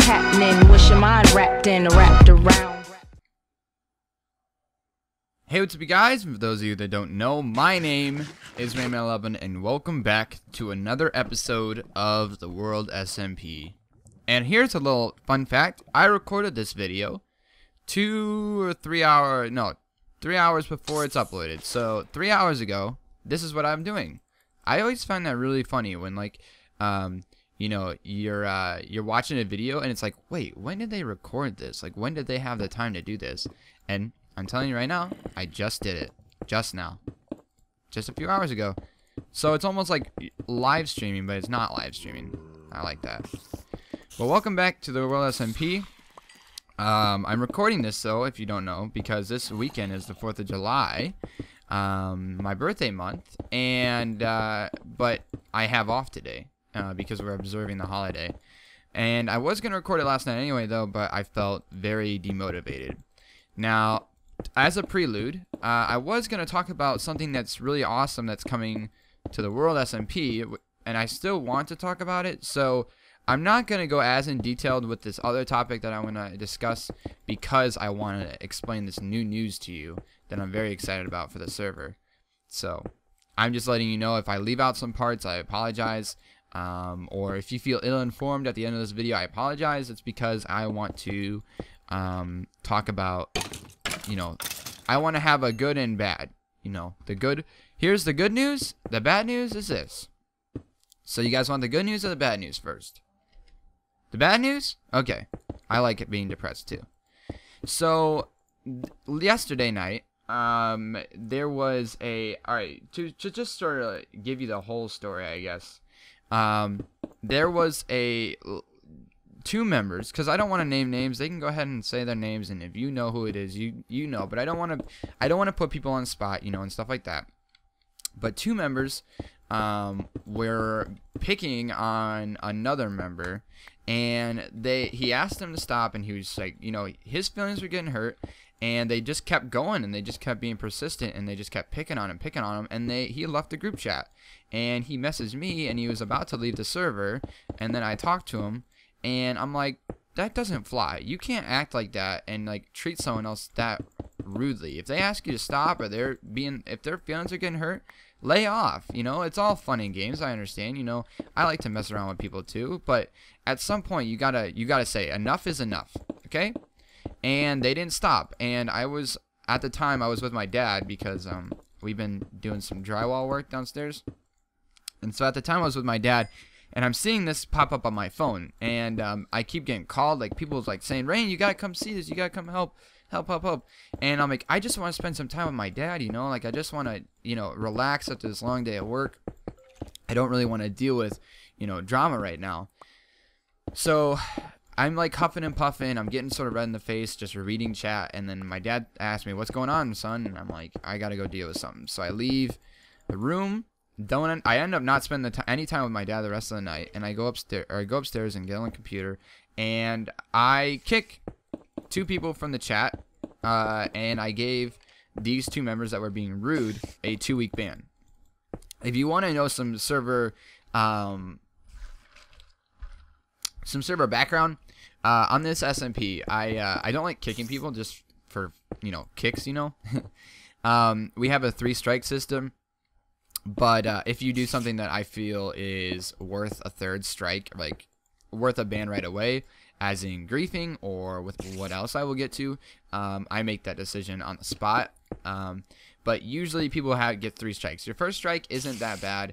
happening? What's your mind wrapped around? Hey, what's up, you guys? For those of you that don't know, my name is Rayman11, and welcome back to another episode of the World SMP. And here's a little fun fact. I recorded this video 3 hours before it's uploaded. So 3 hours ago, this is what I'm doing. I always find that really funny when, like, you know, you're watching a video and it's like, wait, when did they record this? Like, when did they have the time to do this? And I'm telling you right now, I just did it. Just now. Just a few hours ago. So it's almost like live streaming, but it's not live streaming. I like that. Well, welcome back to the TheWorldSMP. I'm recording this, though, if you don't know, because this weekend is the 4th of July, my birthday month, and but I have off today because we're observing the holiday. And I was going to record it last night anyway, though, but I felt very demotivated. Now, as a prelude, I was going to talk about something that's really awesome that's coming to the World SMP, and I still want to talk about it, so I'm not going to go as in detailed with this other topic that I want to discuss because I want to explain this new news to you that I'm very excited about for the server. So, I'm just letting you know if I leave out some parts, I apologize, or if you feel ill-informed at the end of this video, I apologize. It's because I want to talk about, you know, I want to have a good and bad, you know, here's the good news, the bad news is this. So you guys want the good news or the bad news first? The bad news? Okay, I like it being depressed too. So, yesterday night, there was alright, to just sort of give you the whole story, I guess, there was two members, because I don't want to name names. They can go ahead and say their names, and if you know who it is, you know. But I don't want to put people on the spot, you know, and stuff like that. But two members were picking on another member, and he asked them to stop, and he was like, you know, his feelings were getting hurt, and they just kept going, and they just kept being persistent, and they just kept picking on him, and he left the group chat, and he messaged me, and he was about to leave the server, and then I talked to him. And I'm like, that doesn't fly. You can't act like that and like treat someone else that rudely. If they ask you to stop, or if their feelings are getting hurt, lay off. You know, it's all fun and games. I understand. You know, I like to mess around with people too, but at some point you gotta say enough is enough. Okay? And they didn't stop. And at the time I was with my dad because we've been doing some drywall work downstairs. And so at the time I was with my dad. And I'm seeing this pop up on my phone, and I keep getting called, like people's like saying, Rain, you gotta come see this, you gotta come help. And I'm like, I just want to spend some time with my dad, you know, like I just want to, you know, relax after this long day at work. I don't really want to deal with, you know, drama right now. So I'm like huffing and puffing, I'm getting sort of red in the face, just reading chat, and then my dad asked me, what's going on, son? And I'm like, I gotta go deal with something. So I leave the room. I end up not spending any time with my dad the rest of the night, and I go upstairs and get on the computer, and I kick two people from the chat, and I gave these two members that were being rude a 2-week ban. If you want to know some server background on this SMP, I don't like kicking people just for, you know, kicks, you know. We have a 3-strike system. But if you do something that I feel is worth a 3rd strike, like worth a ban right away, as in griefing or with what else I will get to, I make that decision on the spot. But usually people get 3 strikes. Your first strike isn't that bad.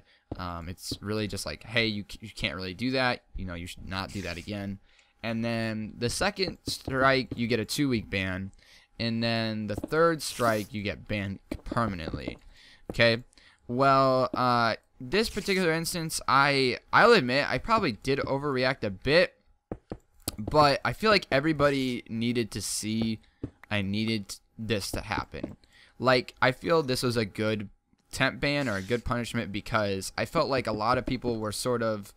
It's really just like, hey, you can't really do that. You know, you should not do that again. And then the 2nd strike, you get a 2-week ban. And then the 3rd strike, you get banned permanently. Okay? Well, this particular instance, I'll admit, I probably did overreact a bit, but I feel like everybody needed to see I needed this to happen. Like, I feel this was a good temp ban or a good punishment because I felt like a lot of people were sort of,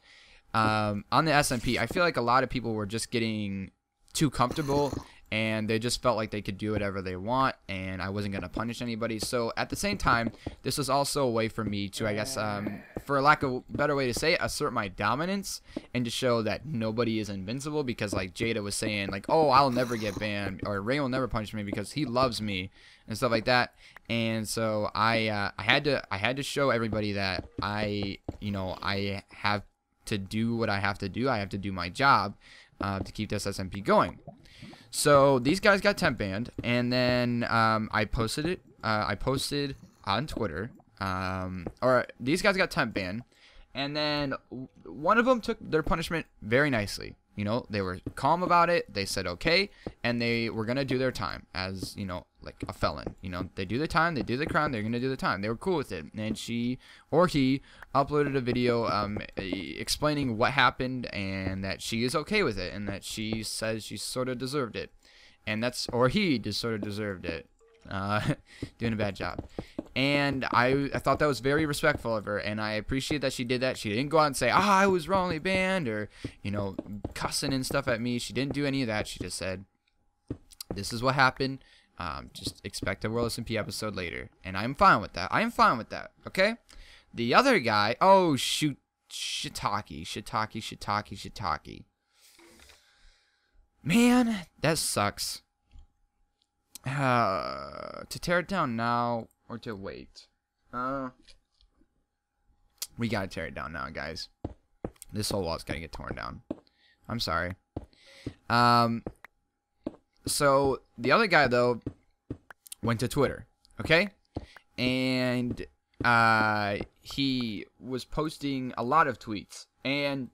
on the SMP, I feel like a lot of people were just getting too comfortable and they just felt like they could do whatever they want, and I wasn't going to punish anybody. So at the same time, this was also a way for me to, I guess, for lack of a better way to say it, assert my dominance and to show that nobody is invincible, because like Jada was saying, like, oh, I'll never get banned, or Ray will never punish me because he loves me and stuff like that. And so I had to show everybody that I have to do what I have to do. I have to do my job to keep this SMP going. So these guys got temp banned, and then I posted it. I posted on Twitter, or these guys got temp banned, and then one of them took their punishment very nicely. You know, they were calm about it. They said okay, and they were gonna do their time as, you know, like a felon. You know, they do the time, they do the crime, they're gonna do the time. They were cool with it, and she or he uploaded a video explaining what happened and that she is okay with it, and that she says she sort of deserved it, and that's, or he just sort of deserved it. Doing a bad job. And I thought that was very respectful of her, and I appreciate that she did that. She didn't go out and say, I was wrongly banned, or, you know, cussing and stuff at me. She didn't do any of that. She just said, this is what happened. Just expect a TheWorldSMP episode later. And I'm fine with that. I am fine with that, okay? The other guy, oh, shoot, Shiitake. Man, that sucks. To tear it down now or to wait? We gotta tear it down now, guys. This whole wall's gotta get torn down. I'm sorry. So the other guy though went to Twitter, okay, and he was posting a lot of tweets. And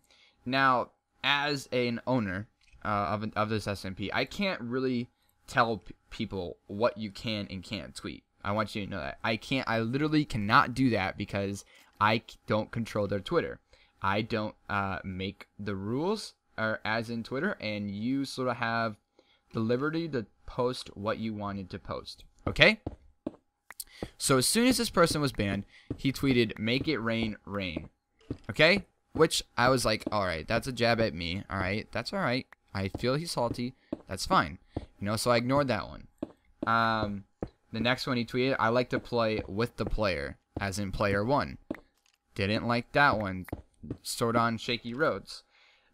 now, as an owner of this SMP, I can't really tell people what you can and can't tweet. I want you to know that I literally cannot do that, because I don't control their Twitter. I don't make the rules, or as in Twitter, and you sort of have the liberty to post what you wanted to post, okay? So as soon as this person was banned, he tweeted, "Make it rain, rain," okay? Which I was like, alright, that's a jab at me, alright, that's alright. I feel he's salty, that's fine. You know, so I ignored that one. The next one he tweeted, "I like to play with the player," as in player one. Didn't like that one. Sort on shaky roads.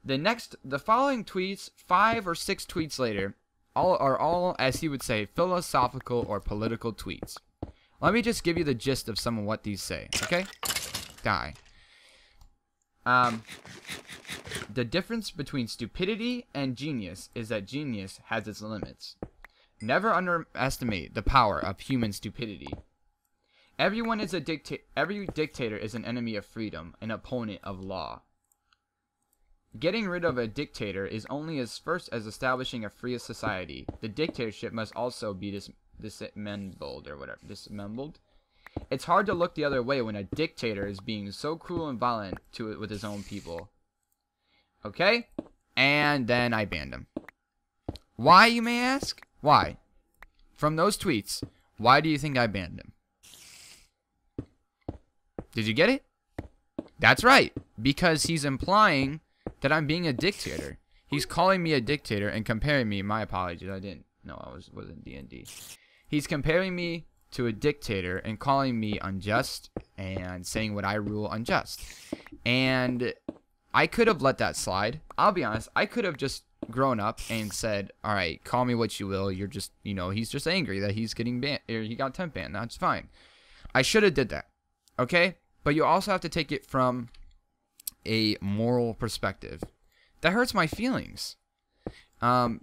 The following tweets, 5 or 6 tweets later, are all, as he would say, philosophical or political tweets. Let me just give you the gist of some of what these say, okay? Die. The difference between stupidity and genius is that genius has its limits. Never underestimate the power of human stupidity. Every dictator is an enemy of freedom, an opponent of law. Getting rid of a dictator is only as first as establishing a free society. The dictatorship must also be dismembered, or whatever. Dismembered? It's hard to look the other way when a dictator is being so cruel and violent with his own people. Okay? And then I banned him. Why, you may ask? Why? From those tweets, why do you think I banned him? Did you get it? That's right. Because he's implying that I'm being a dictator. He's calling me a dictator and comparing me. My apologies. I didn't know I wasn't D&D. He's comparing me to a dictator and calling me unjust and saying what I rule unjust. And I could have let that slide. I'll be honest. I could have just grown up and said, all right, call me what you will. You're just, you know, he's just angry that he's getting banned, or he got temp banned. That's fine. I should have did that. Okay? But you also have to take it from a moral perspective. That hurts my feelings. To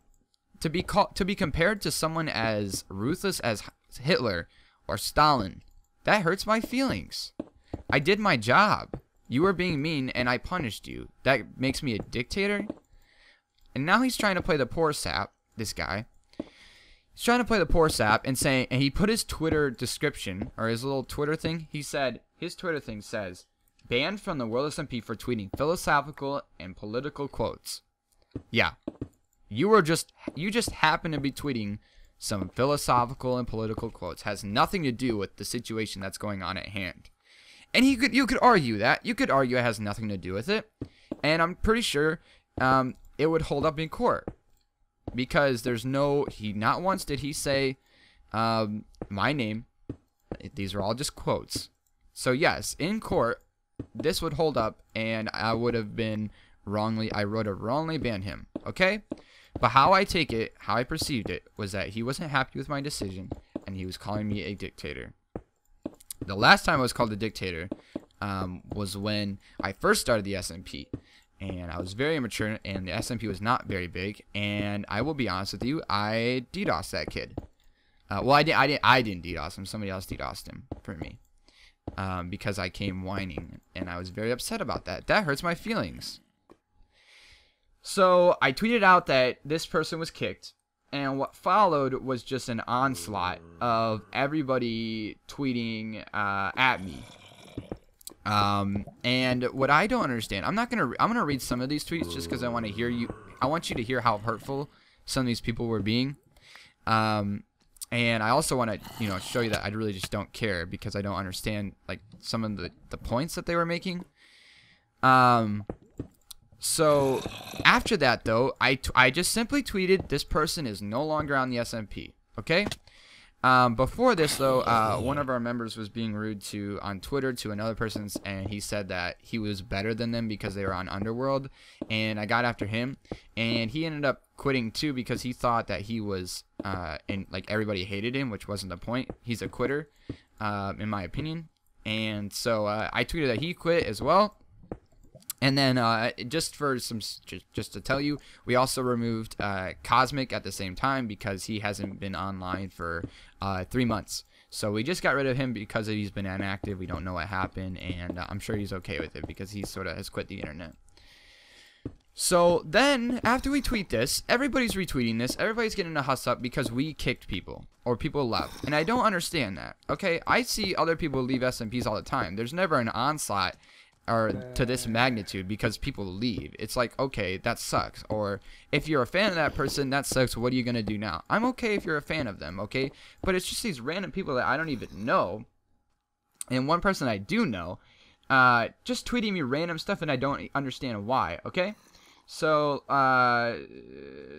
be compared to someone as ruthless as Hitler or Stalin, that hurts my feelings. I did my job. You were being mean and I punished you. That makes me a dictator? And now he's trying to play the poor sap, this guy. He's trying to play the poor sap and saying, and he put his Twitter description, or his little Twitter thing, he said, his Twitter thing says, "Banned from the TheWorldSMP for tweeting philosophical and political quotes." Yeah. You just happen to be tweeting some philosophical and political quotes. Has nothing to do with the situation that's going on at hand. And you could argue that. You could argue it has nothing to do with it. And I'm pretty sure it would hold up in court. because there's no, not once did he say my name. These are all just quotes. So yes, in court, this would hold up, and I would have been wrongly, I would have wrongly banned him, okay? But how I take it, how I perceived it, was that he wasn't happy with my decision, and he was calling me a dictator. The last time I was called a dictator was when I first started the SMP, and I was very immature, and the SMP was not very big, and I will be honest with you, I DDoSed that kid. Well, I didn't DDoS him. Somebody else DDoSed him for me, because I came whining, and I was very upset about that. That hurts my feelings. So I tweeted out that this person was kicked, and what followed was just an onslaught of everybody tweeting at me. And what I don't understand, I'm gonna read some of these tweets just because I want to hear you. I want you to hear how hurtful some of these people were being. And I also want to, show you that I really just don't care because I don't understand like some of the points that they were making. So after that though, I just simply tweeted, this person is no longer on the SMP. Okay. Before this though, one of our members was being rude on Twitter to another person's, and he said that he was better than them because they were on Underworld, and I got after him, and he ended up quitting too because he thought that he was and like everybody hated him, which wasn't the point. He's a quitter, in my opinion. And so I tweeted that he quit as well. And then just to tell you, we also removed Cosmic at the same time because he hasn't been online for 3 months. So we just got rid of him because he's been inactive. We don't know what happened, and I'm sure he's okay with it because he sort of has quit the internet. So then, after we tweet this, everybody's retweeting this. Everybody's getting a huss up because we kicked people or people left, and I don't understand that. Okay, I see other people leave SMPs all the time. There's never an onslaught or to this magnitude because people leave. It's like, okay, that sucks. Or if you're a fan of that person, that sucks. What are you gonna do now? I'm okay if you're a fan of them, okay? But it's just these random people that I don't even know, and one person I do know, just tweeting me random stuff, and I don't understand why. Okay. So,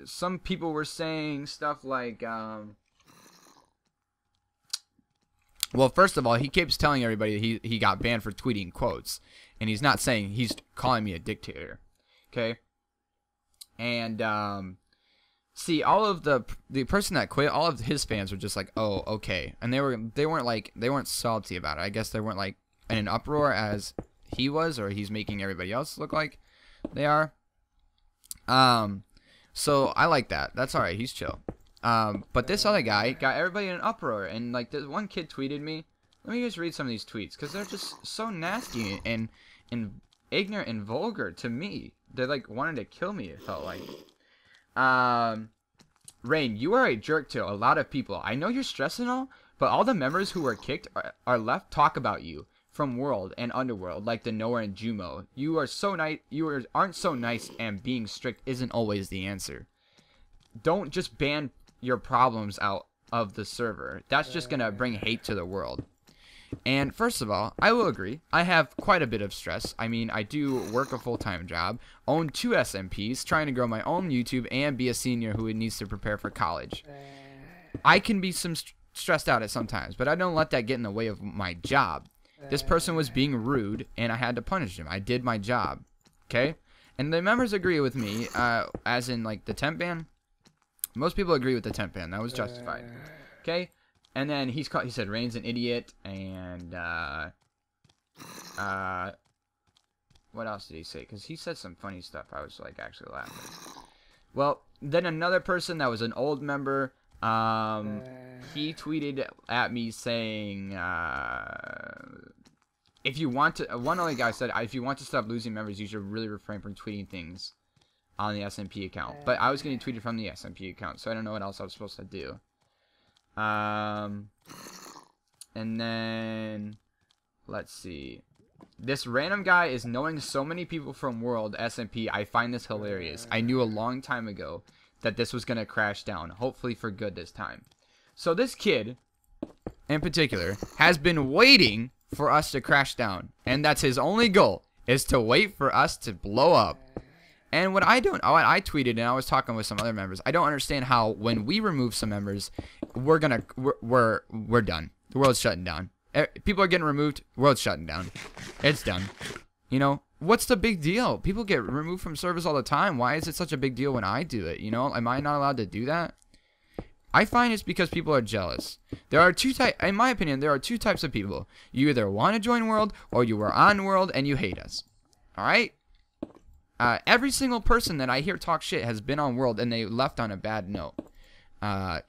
some people were saying stuff like, well, first of all, he keeps telling everybody that he got banned for tweeting quotes, and he's not saying, he's calling me a dictator, okay? And, see, all of the person that quit, all of his fans were just like, oh, okay, and they weren't salty about it. I guess they weren't like in an uproar as he was, or he's making everybody else look like they are. So I like that. That's alright. He's chill. But this other guy got everybody in an uproar, and like this one kid tweeted me. Let me just read some of these tweets because they're just so nasty and ignorant and vulgar to me. They like wanted to kill me. It felt like. Rain, you are a jerk to a lot of people. I know you're stressed and all, but all the members who were kicked are left talk about you from World and Underworld, like the Nowhere and Jumo. You are so nice. Aren't so nice, and being strict isn't always the answer. Don't just ban your problems out of the server. That's just gonna bring hate to the world. And first of all, I will agree. I have quite a bit of stress. I mean, I do work a full-time job, own 2 SMPs, trying to grow my own YouTube, and be a senior who needs to prepare for college. I can be stressed out at sometimes, but I don't let that get in the way of my job. This person was being rude, and I had to punish him. I did my job, okay? And the members agree with me, as in, like, the temp ban. Most people agree with the temp ban. That was justified, okay? And then he said Rain's an idiot, and, what else did he say? Because he said some funny stuff. I was, like, actually laughing. Well, then another person that was an old member, he tweeted at me saying, if you want to, one other guy said, if you want to stop losing members, you should really refrain from tweeting things on the SMP account. But I was getting tweeted from the SMP account, so I don't know what else I was supposed to do. And then, let's see. This random guy is knowing so many people from World SMP. I find this hilarious. I knew a long time ago that this was going to crash down, hopefully for good this time. So this kid, in particular, has been waiting for us to crash down, and that's his only goal, is to wait for us to blow up. And what I tweeted, and I was talking with some other members, I don't understand how when we remove some members, we're done. The world's shutting down. People are getting removed. World's shutting down. It's done. You know, what's the big deal? People get removed from servers all the time. Why is it such a big deal when I do it? You know, am I not allowed to do that? I find it's because people are jealous. There are in my opinion, there are two types of people. You either want to join World or you are on World and you hate us. All right? Every single person that I hear talk shit has been on World and they left on a bad note. Like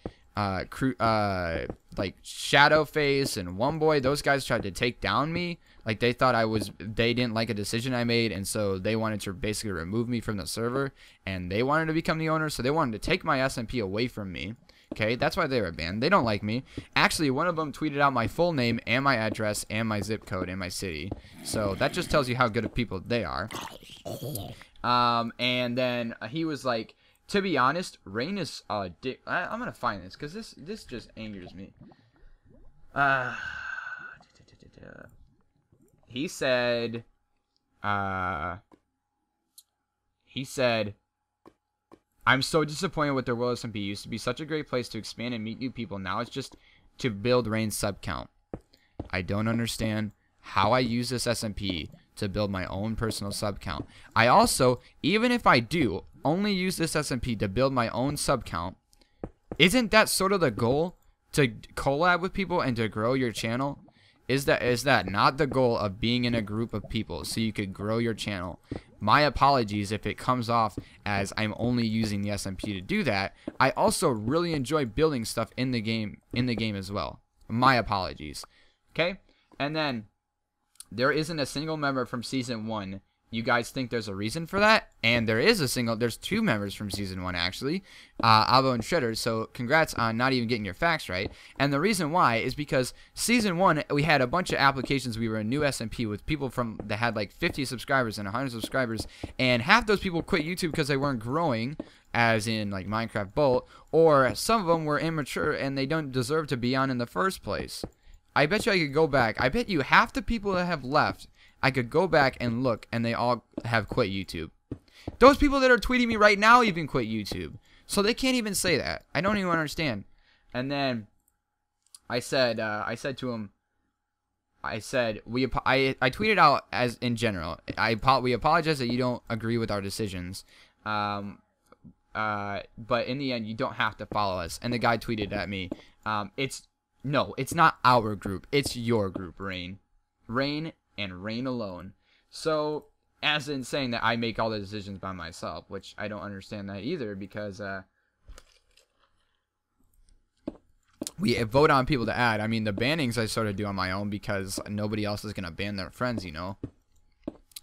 Shadowface and One Boy, those guys tried to take down me. Like they thought they didn't like a decision I made, and so they wanted to basically remove me from the server, and they wanted to become the owner, so they wanted to take my SMP away from me. Okay, that's why they were banned. They don't like me. Actually, one of them tweeted out my full name and my address and my zip code and my city. So that just tells you how good of people they are. And then he was like, to be honest, Rain is a dick. I'm gonna find this because this just angers me. He said, I'm so disappointed with TheWorldSMP. Used to be such a great place to expand and meet new people. Now it's just to build Rain's sub count. I don't understand how I use this SMP to build my own personal sub count. I also, even if I do only use this SMP to build my own sub count, isn't that sort of the goal? To collab with people and to grow your channel? Is that not the goal of being in a group of people so you could grow your channel? My apologies if it comes off as I'm only using the SMP to do that. I also really enjoy building stuff in the game as well. My apologies. Okay? And then there isn't a single member from season 1. You guys think there's a reason for that? And there's 2 members from season 1 actually, Avo and Shredder. So congrats on not even getting your facts right. And the reason why is because season 1 we had a bunch of applications. We were a new SMP with people that had like 50 subscribers and 100 subscribers, and half those people quit YouTube because they weren't growing, as in like Minecraft Bolt, or some of them were immature and they don't deserve to be on in the first place. I bet you I could go back. I bet you half the people that have left, I could go back and look, and they all have quit YouTube. Those people that are tweeting me right now even quit YouTube. So they can't even say that. I don't even understand. And then I said to him, I tweeted out as in general, we apologize that you don't agree with our decisions. But in the end, you don't have to follow us. And the guy tweeted at me, it's not our group. It's your group, Rain. Rain and Rain alone. So, as in saying that I make all the decisions by myself, which I don't understand that either, because we vote on people to add. I mean, the bannings I sort of do on my own because nobody else is going to ban their friends, you know.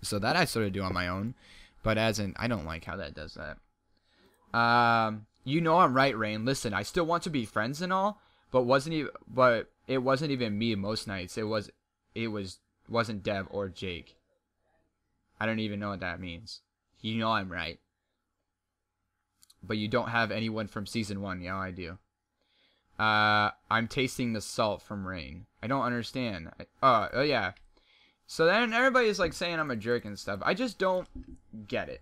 So that I sort of do on my own. But as in, I don't like how that does that. You know I'm right, Rain. Listen, I still want to be friends and all, but it wasn't even me most nights. It wasn't Dev or Jake. I don't even know what that means. You know I'm right. But you don't have anyone from season 1. Yeah, I do. I'm tasting the salt from Rain. I don't understand. Oh yeah. So then everybody's like saying I'm a jerk and stuff. I just don't get it.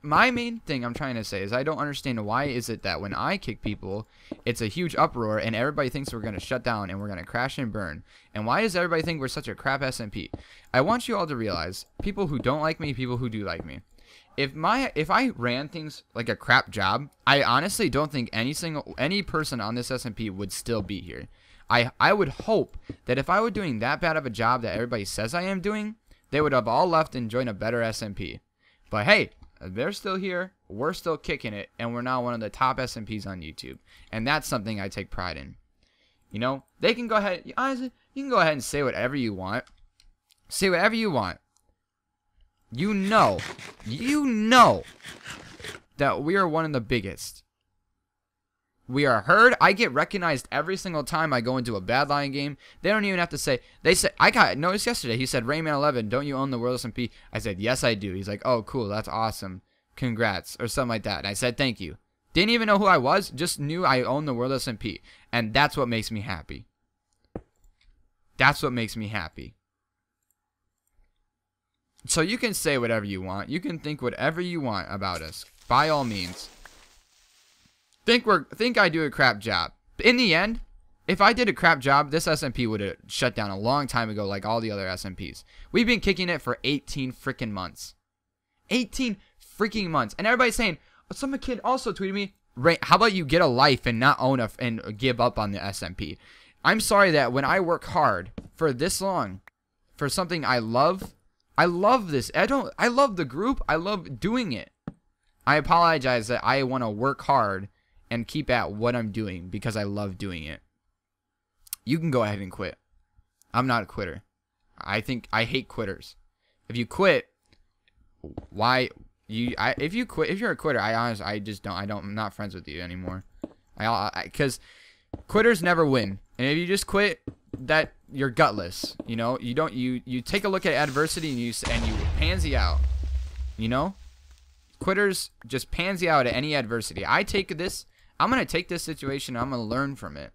My main thing I'm trying to say is I don't understand why is it that when I kick people, it's a huge uproar and everybody thinks we're going to shut down and we're going to crash and burn. And why does everybody think we're such a crap SMP? I want you all to realize, people who don't like me, people who do like me. If I ran things like a crap job, I honestly don't think any person on this SMP would still be here. I would hope that if I were doing that bad of a job that everybody says I am doing, they would have all left and joined a better SMP. But hey, they're still here, we're still kicking it, and we're now one of the top SMPs on YouTube. And that's something I take pride in. You know, they can go ahead, honestly, you can go ahead and say whatever you want. Say whatever you want. You know that we are one of the biggest. We are heard. I get recognized every single time I go into a bad line game. They don't even have to say. They say, I got noticed yesterday. He said, Rayman11, don't you own the TheWorldSMP? I said, yes, I do. He's like, oh, cool. That's awesome. Congrats. Or something like that. And I said, thank you. Didn't even know who I was. Just knew I owned the TheWorldSMP. And that's what makes me happy. That's what makes me happy. So you can say whatever you want. You can think whatever you want about us. By all means. Think I do a crap job. In the end, if I did a crap job, this SMP would have shut down a long time ago, like all the other SMPs. We've been kicking it for 18 freaking months. 18 freaking months. And everybody's saying, some kid also tweeted me, Ray, how about you get a life and not own and give up on the SMP? I'm sorry that when I work hard for this long, for something I love this. I love the group. I love doing it. I apologize that I want to work hard and keep at what I'm doing because I love doing it. You can go ahead and quit. I'm not a quitter. I hate quitters. If you quit, if you're a quitter, I'm not friends with you anymore. Because quitters never win. And if you just quit, that you're gutless. You know, you take a look at adversity and you pansy out. You know, quitters just pansy out at any adversity. I'm gonna take this situation and I'm gonna learn from it.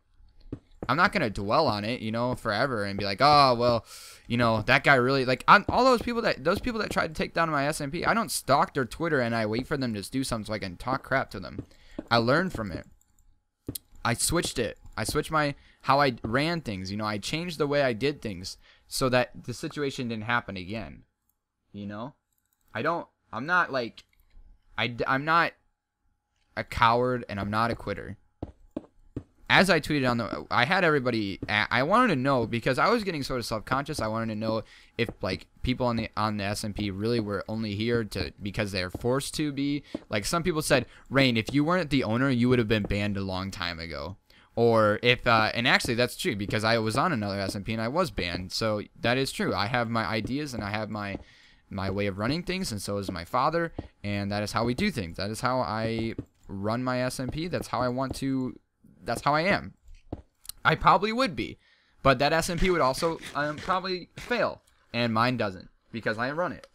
I'm not gonna dwell on it, you know, forever and be like, oh well, you know, that guy really all those people that tried to take down my SMP. I don't stalk their Twitter and I wait for them to do something so I can talk crap to them. I learned from it. I switched it. I switched how I ran things. You know, I changed the way I did things so that the situation didn't happen again. You know, I'm not a coward and I'm not a quitter. As I tweeted I had everybody, I wanted to know, because I was getting sort of self-conscious. I wanted to know if like people on the SMP really were only here because they're forced to be. Like some people said, Rain, if you weren't the owner, you would have been banned a long time ago. Or if, and actually that's true because I was on another SMP and I was banned. So that is true. I have my ideas and I have my way of running things, and so is my father, and that is how we do things. That is how I run my SMP. That's how I am. I probably would be, but that SMP would also probably fail, and mine doesn't because I run it.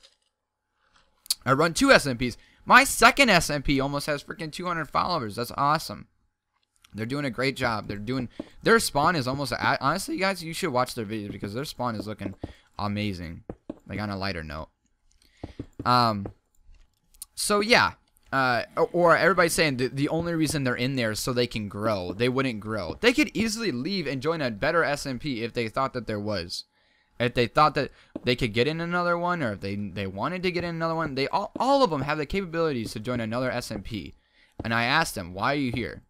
I run 2 SMPs. My second SMP almost has freaking 200 followers. That's awesome. They're doing a great job. Their spawn is almost, honestly, guys, you should watch their videos because their spawn is looking amazing. Like on a lighter note. So yeah. Or everybody's saying the only reason they're in there is so they can grow. They wouldn't grow. They could easily leave and join a better SMP if they thought that there was. If they thought that they could get in another one, or if they wanted to get in another one. All of them have the capabilities to join another SMP. And I asked them, why are you here?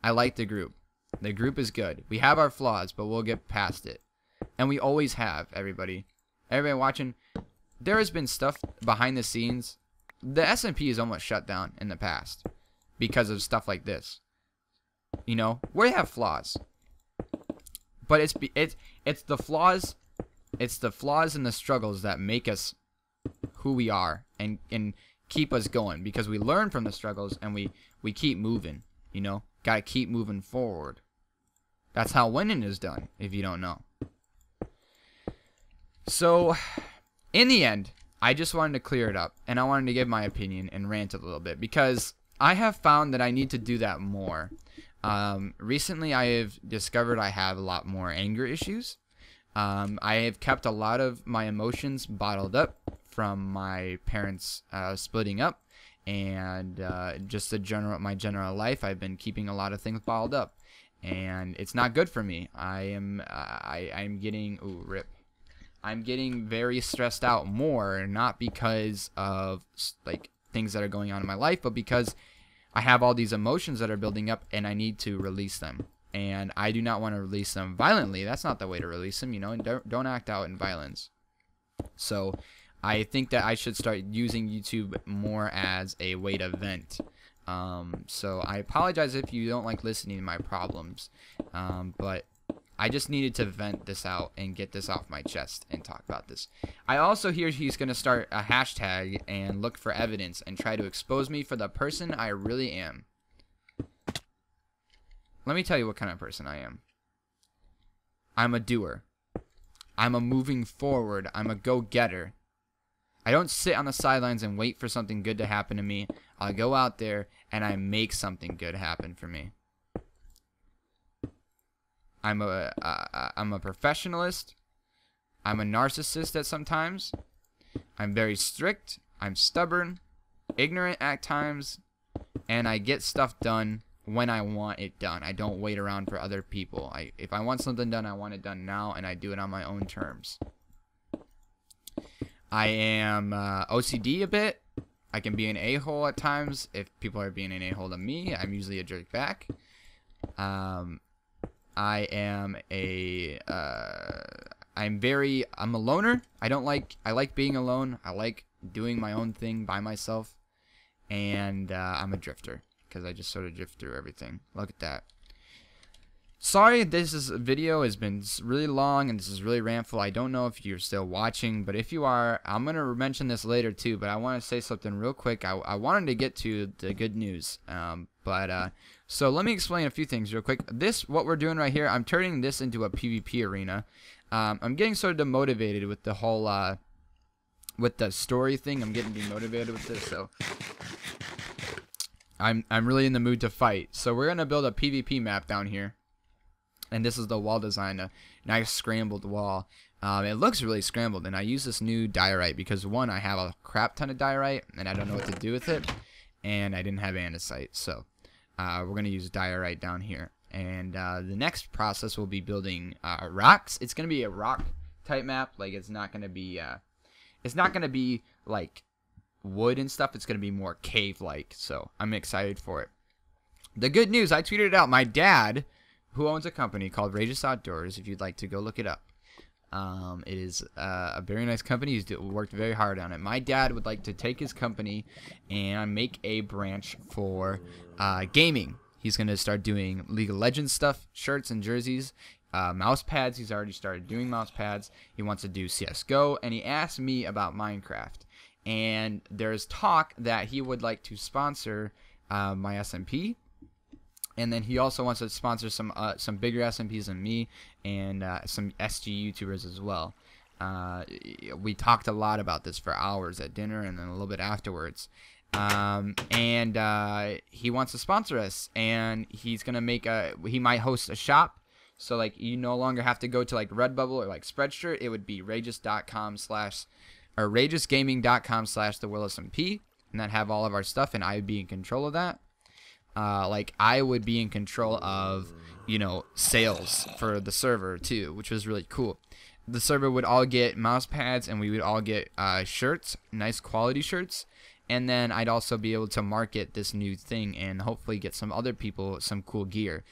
I like the group. The group is good. We have our flaws, but we'll get past it. And we always have, everybody. Everybody watching, there has been stuff behind the scenes. The SMP is almost shut down in the past because of stuff like this. You know, we have flaws, but it's the flaws, and the struggles that make us who we are and keep us going, because we learn from the struggles and we keep moving. You know, gotta keep moving forward. That's how winning is done. If you don't know. So, in the end, I just wanted to clear it up, and I wanted to give my opinion and rant a little bit, because I have found that I need to do that more. Recently, I have discovered I have a lot more anger issues. I have kept a lot of my emotions bottled up from my parents splitting up, and just my general life. I've been keeping a lot of things bottled up, and it's not good for me. I'm getting rip. I'm getting very stressed out more, not because of like things that are going on in my life, but because I have all these emotions that are building up and I need to release them. And I do not want to release them violently. That's not the way to release them, you know, and don't act out in violence. So I think that I should start using YouTube more as a way to vent. So I apologize if you don't like listening to my problems, but I just needed to vent this out and get this off my chest and talk about this. I also hear he's going to start a hashtag and look for evidence and try to expose me for the person I really am. Let me tell you what kind of person I am. I'm a doer. I'm a moving forward. I'm a go-getter. I don't sit on the sidelines and wait for something good to happen to me. I'll go out there and I make something good happen for me. I'm a professionalist. I'm a narcissist at sometimes. I'm very strict. I'm stubborn, ignorant at times, and I get stuff done when I want it done. I don't wait around for other people. If I want something done, I want it done now, and I do it on my own terms. I am OCD a bit. I can be an a-hole at times. If people are being an a-hole to me, I'm usually a jerk back. I'm a loner. I like being alone. I like doing my own thing by myself. And I'm a drifter, because I just sort of drift through everything. Look at that. Sorry, this video has been really long and this is really rantful. I don't know if you're still watching, but if you are, I'm going to mention this later too, but I want to say something real quick. I wanted to get to the good news, so let me explain a few things real quick. What we're doing right here, I'm turning this into a PvP arena. I'm getting sort of demotivated with the whole, with the story thing. I'm getting demotivated with this, so I'm really in the mood to fight. So we're going to build a PvP map down here. And this is the wall design, a nice scrambled wall. It looks really scrambled, and I use this new diorite because, one, I have a crap ton of diorite, and I don't know what to do with it, and I didn't have andesite. So we're going to use diorite down here. And the next process will be building rocks. It's going to be a rock type map. Like, it's not going to be like wood and stuff. It's going to be more cave-like, so I'm excited for it. The good news, I tweeted it out. My dad, who owns a company called Rageous Outdoors, if you'd like to go look it up. It is a very nice company. He's worked very hard on it. My dad would like to take his company and make a branch for gaming. He's going to start doing League of Legends stuff, shirts and jerseys, mouse pads. He's already started doing mouse pads. He wants to do CSGO, and he asked me about Minecraft. And there's talk that he would like to sponsor my SMP. And then he also wants to sponsor some bigger SMPs than me, and some SG YouTubers as well. We talked a lot about this for hours at dinner and then a little bit afterwards. He wants to sponsor us, and he's gonna he might host a shop. So like you no longer have to go to like Redbubble or like Spreadshirt. It would be rageousgaming.com/TheWorldSMP, and then have all of our stuff, and I would be in control of that. Like I would be in control of, sales for the server too, which was really cool. The server would all get mouse pads, and we would all get shirts, nice quality shirts, and then I'd also be able to market this new thing and hopefully get some other people some cool gear,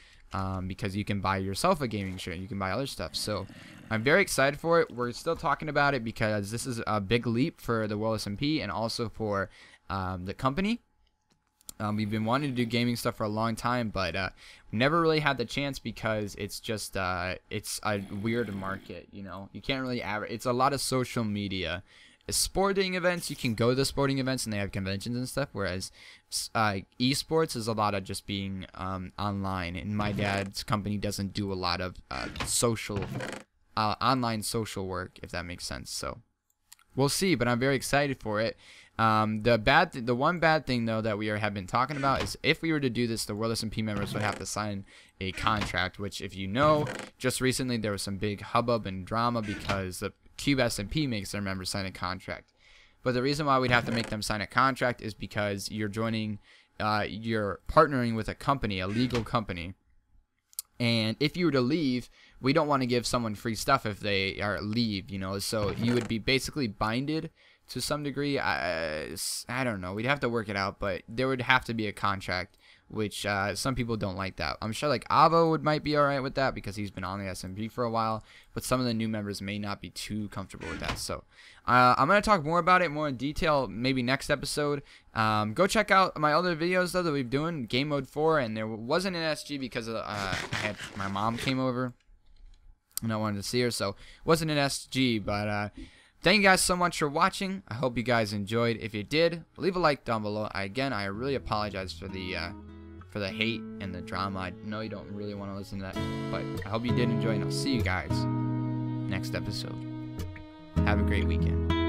because you can buy yourself a gaming shirt, you can buy other stuff. So I'm very excited for it. We're still talking about it because this is a big leap for the WorldSMP and also for the company. We've been wanting to do gaming stuff for a long time, but we never really had the chance because it's just it's a weird market. You can't really it's a lot of social media. Sporting events, you can go to the sporting events and they have conventions and stuff, whereas esports is a lot of just being online, and my dad's company doesn't do a lot of online social work, if that makes sense. So we'll see, but I'm very excited for it. The one bad thing though that we have been talking about is if we were to do this, the WorldSMP members would have to sign a contract, which, if you know, just recently there was some big hubbub and drama because the Cube SMP makes their members sign a contract. But the reason why we'd have to make them sign a contract is because you're partnering with a company, a legal company. And if you were to leave, we don't want to give someone free stuff if they leave, so you would be basically binded to some degree. I don't know. We'd have to work it out, but there would have to be a contract, which some people don't like that. I'm sure like Avo might be alright with that because he's been on the SMP for a while, but some of the new members may not be too comfortable with that. So I'm going to talk more about it more in detail maybe next episode. Go check out my other videos though that we've doing Game Mode 4, and there wasn't an SG because my mom came over and I wanted to see her, so wasn't an SG, but thank you guys so much for watching. I hope you guys enjoyed. If you did, leave a like down below. I really apologize for the hate and the drama. I know you don't really want to listen to that, but I hope you did enjoy, and I'll see you guys next episode. Have a great weekend.